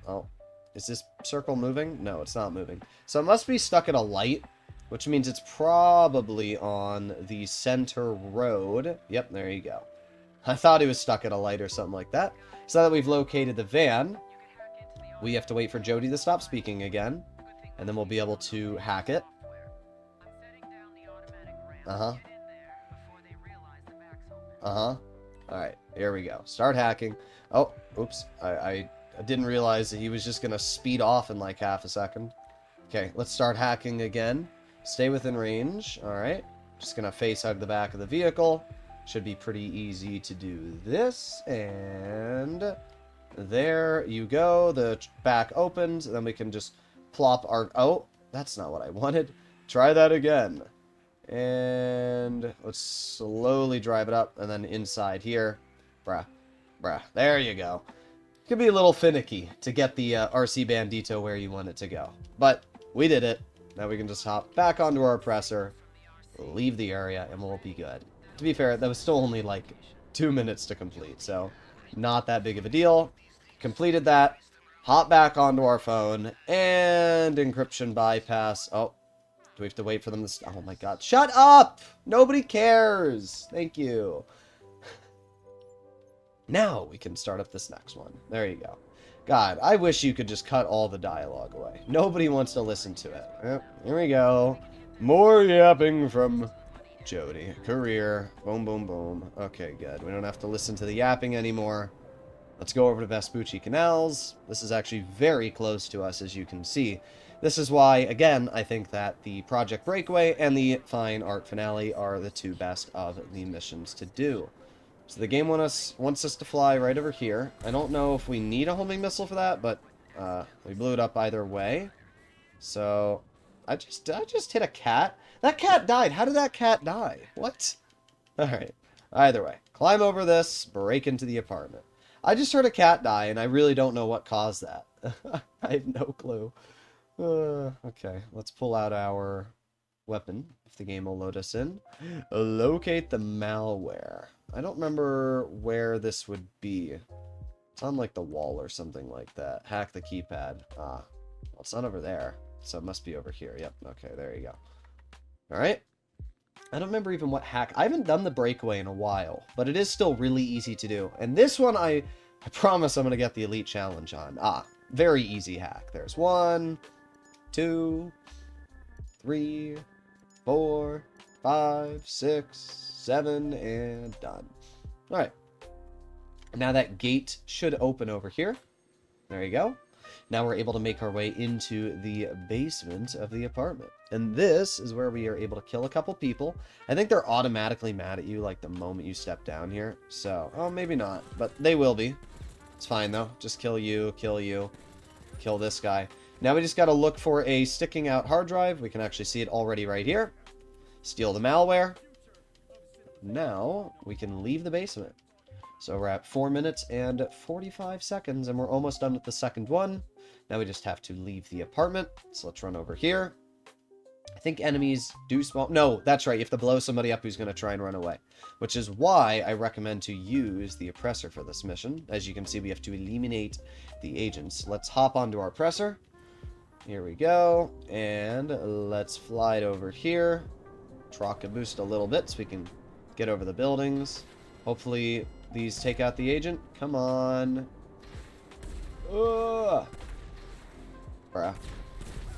oh, is this circle moving? No, it's not moving. So it must be stuck at a light, which means it's probably on the center road. Yep, there you go. I thought he was stuck at a light or something like that. So now that we've located the van, we have to wait for Jody to stop speaking again, and then we'll be able to hack it. Alright, here we go. Start hacking. Oh, oops. I didn't realize that he was just going to speed off in like half a second. Okay, let's start hacking again. Stay within range. Alright. Just going to face hug the back of the vehicle. Should be pretty easy to do this. And there you go. The back opens. Then we can just plop our... oh, that's not what I wanted. Try that again. And let's slowly drive it up. And then inside here. Bruh. There you go. Could be a little finicky to get the RC Bandito where you want it to go. But we did it. Now we can just hop back onto our oppressor, leave the area, and we'll be good. To be fair, that was still only like 2 minutes to complete, so not that big of a deal. Completed that, hop back onto our phone, and encryption bypass. Oh, do we have to wait for them to... oh my god, shut up! Nobody cares! Thank you. Now we can start up this next one. There you go. God, I wish you could just cut all the dialogue away. Nobody wants to listen to it. Yep, here we go. More yapping from Jody. Career. Boom, boom, boom. Okay, good. We don't have to listen to the yapping anymore. Let's go over to Vespucci Canals. This is actually very close to us, as you can see. This is why, again, I think that the Project Breakaway and the Fine Art Finale are the two best of the missions to do. So the game wants us to fly right over here. I don't know if we need a homing missile for that, but we blew it up either way. So I just hit a cat. That cat died. How did that cat die? What? Alright. Either way. Climb over this, break into the apartment. I just heard a cat die, and I really don't know what caused that. I have no clue. Okay, let's pull out our weapon, if the game will load us in. Locate the malware. I don't remember where this would be. It's on, like, the wall or something like that. Hack the keypad. Well, it's not over there, so it must be over here. Yep, okay, there you go. Alright. I don't remember even what hack. I haven't done the breakaway in a while, but it is still really easy to do. And this one, I promise I'm going to get the elite challenge on. Very easy hack. There's 1, 2, 3, 4, 5, 6, 7, and done. Alright. Now that gate should open over here. There you go. Now we're able to make our way into the basement of the apartment. And this is where we are able to kill a couple people. I think they're automatically mad at you like the moment you step down here. So, oh, maybe not, but they will be. It's fine though. Just kill you, kill this guy. Now we just got to look for a sticking out hard drive. We can actually see it already right here. Steal the malware. Now we can leave the basement. So we're at 4 minutes and 45 seconds, and we're almost done with the second one. Now we just have to leave the apartment. So let's run over here. I think enemies do spawn. No, that's right. You have to blow somebody up who's going to try and run away. Which is why I recommend to use the oppressor for this mission. As you can see, we have to eliminate the agents. Let's hop onto our oppressor. Here we go. And let's fly it over here. Rocket boost a little bit so we can get over the buildings. Hopefully these take out the agent. Come on. Bruh.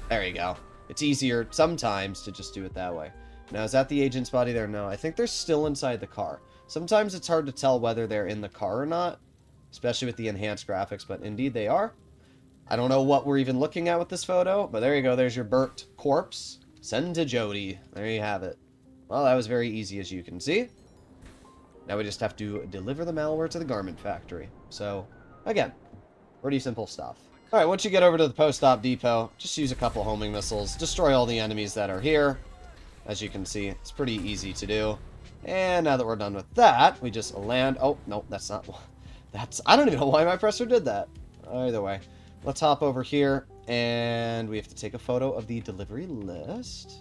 There you go. It's easier sometimes to just do it that way. Now, is that the agent's body there? No, I think they're still inside the car. Sometimes it's hard to tell whether they're in the car or not, especially with the enhanced graphics, but indeed they are. I don't know what we're even looking at with this photo, but there you go. There's your burnt corpse. Send to Jody. There you have it. Well, that was very easy, as you can see. Now we just have to deliver the malware to the garment factory. So, again, pretty simple stuff. Alright, once you get over to the post-op depot, just use a couple homing missiles. Destroy all the enemies that are here. As you can see, it's pretty easy to do. And now that we're done with that, we just land... Oh, no, that's not... I don't even know why my presser did that. Either way. Let's hop over here, and we have to take a photo of the delivery list.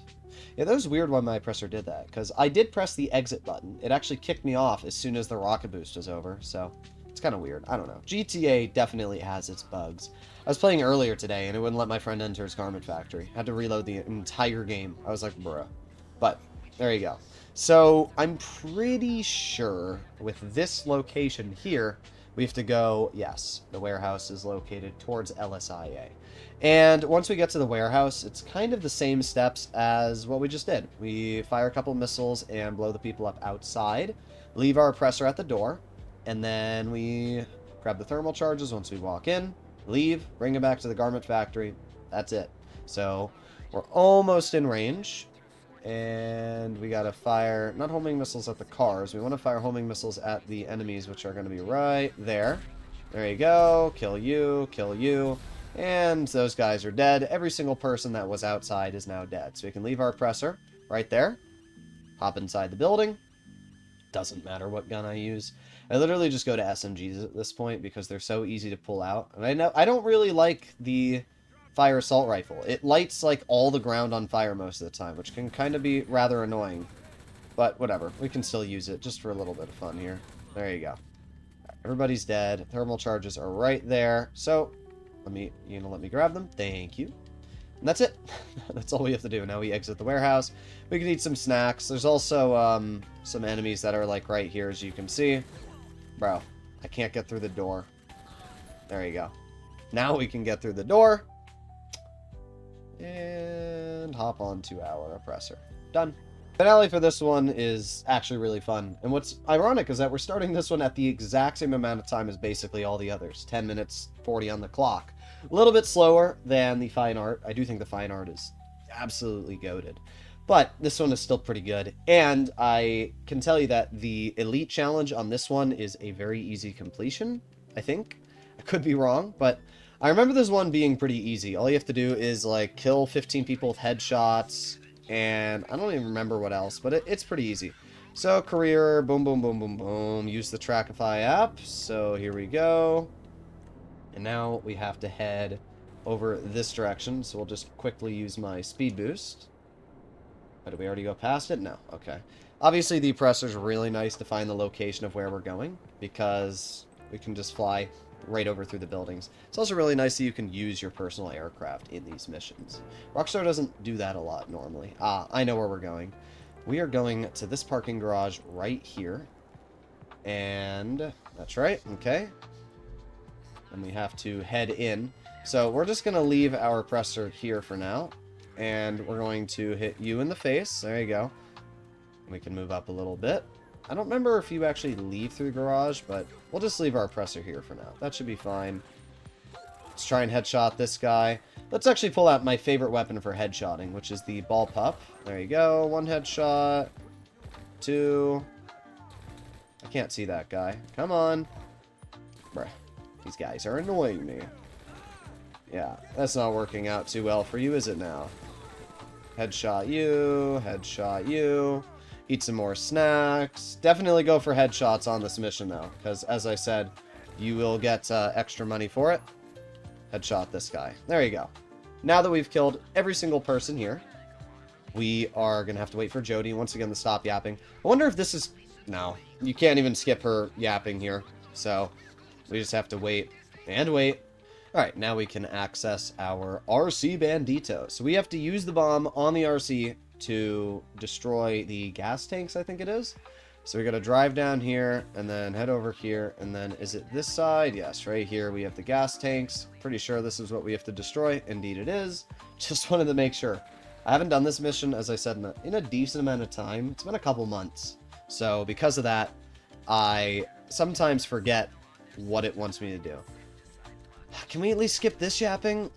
Yeah, that was weird why my presser did that, because I did press the exit button. It actually kicked me off as soon as the rocket boost was over, so it's kind of weird. I don't know. GTA definitely has its bugs. I was playing earlier today, and it wouldn't let my friend enter his garment factory. I had to reload the entire game. I was like, bruh. But, there you go. So, I'm pretty sure with this location here, we have to go, yes, the warehouse is located towards LSIA. And once we get to the warehouse, it's kind of the same steps as what we just did. We fire a couple missiles and blow the people up outside, leave our oppressor at the door, and then we grab the thermal charges once we walk in, leave, bring it back to the garment factory. That's it. So we're almost in range, and we gotta fire, not homing missiles at the cars, we want to fire homing missiles at the enemies, which are going to be right there. There you go. Kill you. And those guys are dead. Every single person that was outside is now dead. So we can leave our oppressor right there. Hop inside the building. Doesn't matter what gun I use. I literally just go to SMGs at this point because they're so easy to pull out. And I don't really like the fire assault rifle. It lights like all the ground on fire most of the time, which can kind of be rather annoying. But whatever. We can still use it just for a little bit of fun here. There you go. Everybody's dead. Thermal charges are right there. So... let me grab them. Thank you. And that's it. That's all we have to do. Now we exit the warehouse. We can eat some snacks. There's also some enemies that are like right here, as you can see. Bro, I can't get through the door. There you go. Now we can get through the door. And and hop onto our oppressor. Done. Finale for this one is actually really fun. And what's ironic is that we're starting this one at the exact same amount of time as basically all the others. 10 minutes, 40 on the clock. A little bit slower than the fine art. I do think the fine art is absolutely goated. But this one is still pretty good. And I can tell you that the elite challenge on this one is a very easy completion, I think. I could be wrong, but I remember this one being pretty easy. All you have to do is, like, kill 15 people with headshots, and I don't even remember what else, but it's pretty easy. So, career, boom, boom, boom, boom, boom. Use the Trackify app. So, here we go. And now we have to head over this direction. So, we'll just quickly use my speed boost. Oh, did we already go past it? No. Okay. Obviously, the oppressor's really nice to find the location of where we're going, because we can just fly right over through the buildings. It's also really nice that you can use your personal aircraft in these missions. Rockstar doesn't do that a lot normally. I know where we're going. We are going to this parking garage right here. And that's right, okay. And we have to head in. So we're just going to leave our oppressor here for now. And we're going to hit you in the face. There you go. We can move up a little bit. I don't remember if you actually leave through the garage, but we'll just leave our oppressor here for now. That should be fine. Let's try and headshot this guy. Let's actually pull out my favorite weapon for headshotting, which is the ball pup. There you go. One headshot. Two. I can't see that guy. Come on. Bruh. These guys are annoying me. Yeah, that's not working out too well for you, is it now? Headshot you. Headshot you. Eat some more snacks. Definitely go for headshots on this mission, though, because, as I said, you will get extra money for it. Headshot this guy. There you go. Now that we've killed every single person here, we are going to have to wait for Jody once again to stop yapping. I wonder if this is... No, you can't even skip her yapping here, so we just have to wait and wait. Alright, now we can access our RC Bandito. So we have to use the bomb on the RC to destroy the gas tanks, I think it is. So we got to drive down here and then head over here, and then is it this side? Yes, right here we have the gas tanks. Pretty sure this is what we have to destroy. Indeed it is. Just wanted to make sure. I haven't done this mission, as I said, in a decent amount of time. It's been a couple months. So because of that, I sometimes forget what it wants me to do. Can we at least skip this yapping?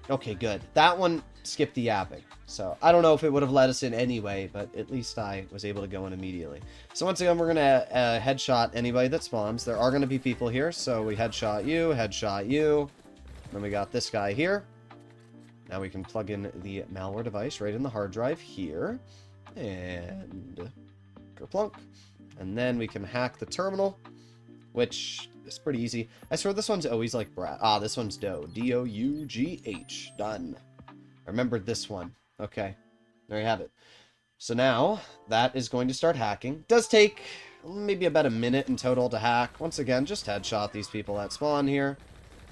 Okay, good. That one skipped the yapping. So I don't know if it would have let us in anyway, but at least I was able to go in immediately. So once again, we're going to headshot anybody that spawns. There are going to be people here, so we headshot you, headshot you. Then we got this guy here. Now we can plug in the malware device right in the hard drive here. And kerplunk. And then we can hack the terminal, which is pretty easy. I swear this one's always like Brad. Ah, this one's Dough. D-O-U-G-H. Done. I remembered this one. Okay. There you have it. So now, that is going to start hacking. Does take maybe about a minute in total to hack. Once again, just headshot these people that spawn here.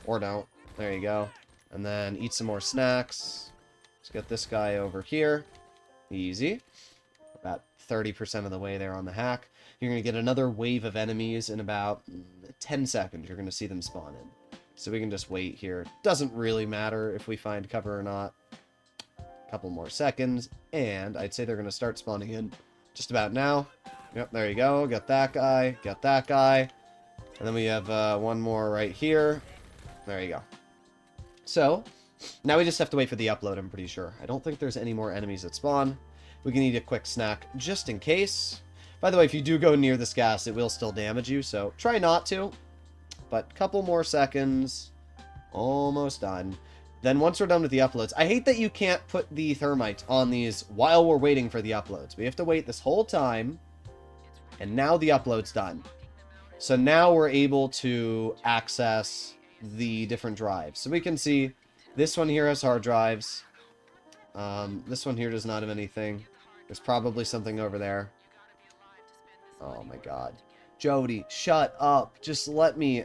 Or don't. There you go. And then eat some more snacks. Let's get this guy over here. Easy. About 30% of the way there on the hack. You're going to get another wave of enemies in about 10 seconds. You're going to see them spawn in. So we can just wait here. Doesn't really matter if we find cover or not. Couple more seconds, and I'd say they're going to start spawning in just about now. Yep, there you go. Got that guy. Got that guy. And then we have one more right here. There you go. So, now we just have to wait for the upload, I'm pretty sure. I don't think there's any more enemies that spawn. We can eat a quick snack just in case. By the way, if you do go near this gas, it will still damage you, so try not to. But couple more seconds. Almost done. Then once we're done with the uploads, I hate that you can't put the thermite on these while we're waiting for the uploads. We have to wait this whole time, and now the upload's done. So now we're able to access the different drives. So we can see this one here has hard drives. This one here does not have anything. There's probably something over there. Oh my god. Jody, shut up. Just let me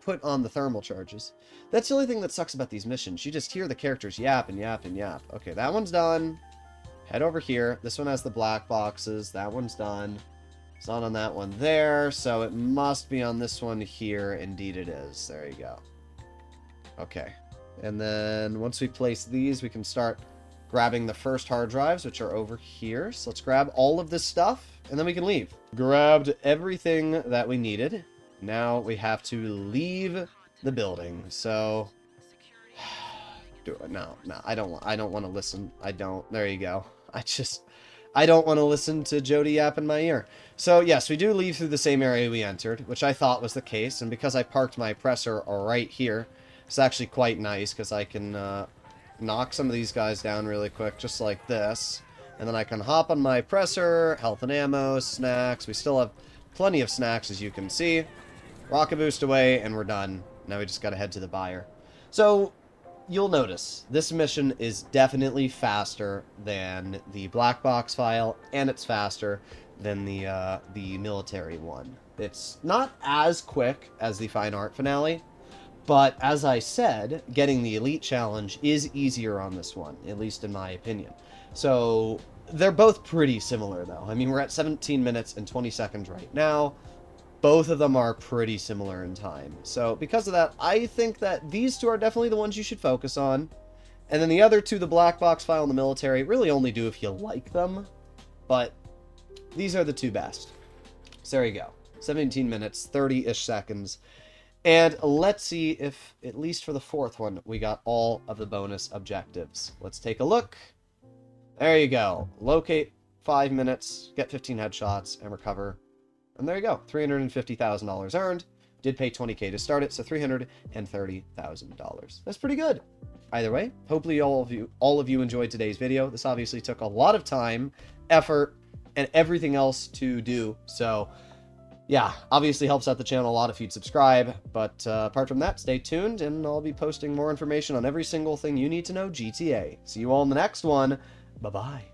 put on the thermal charges. That's the only thing that sucks about these missions. You just hear the characters yap and yap and yap. Okay, that one's done. Head over here. This one has the black boxes. That one's done. It's not on that one there, so it must be on this one here. Indeed it is. There you go. Okay. And then once we place these, we can start grabbing the first hard drives, which are over here. So let's grab all of this stuff, and then we can leave. Grabbed everything that we needed. Now we have to leave the building. So, no, I don't want to listen. I don't. There you go. I don't want to listen to Jody yap in my ear. So yes, we do leave through the same area we entered, which I thought was the case. And because I parked my presser right here, it's actually quite nice because I can knock some of these guys down really quick, just like this. And then I can hop on my presser, health and ammo, snacks. We still have plenty of snacks, as you can see. Rocket boost away, and we're done. Now we just gotta head to the buyer. So, you'll notice, this mission is definitely faster than the black box file, and it's faster than the military one. It's not as quick as the fine art finale, but as I said, getting the elite challenge is easier on this one, at least in my opinion. So, they're both pretty similar, though. I mean, we're at 17 minutes and 20 seconds right now. Both of them are pretty similar in time. So, because of that, I think that these two are definitely the ones you should focus on. And then the other two, the black box file and the military, really only do if you like them. But these are the two best. So there you go. 17 minutes, 30-ish seconds. And let's see if, at least for the fourth one, we got all of the bonus objectives. Let's take a look. There you go. Locate 5 minutes, get 15 headshots, and recover. And there you go. $350,000 earned. Did pay $20K to start it, so $330,000. That's pretty good. Either way, hopefully all of you enjoyed today's video. This obviously took a lot of time, effort, and everything else to do. So, yeah, obviously helps out the channel a lot if you'd subscribe. But apart from that, stay tuned, and I'll be posting more information on every single thing you need to know GTA. See you all in the next one. Bye-bye.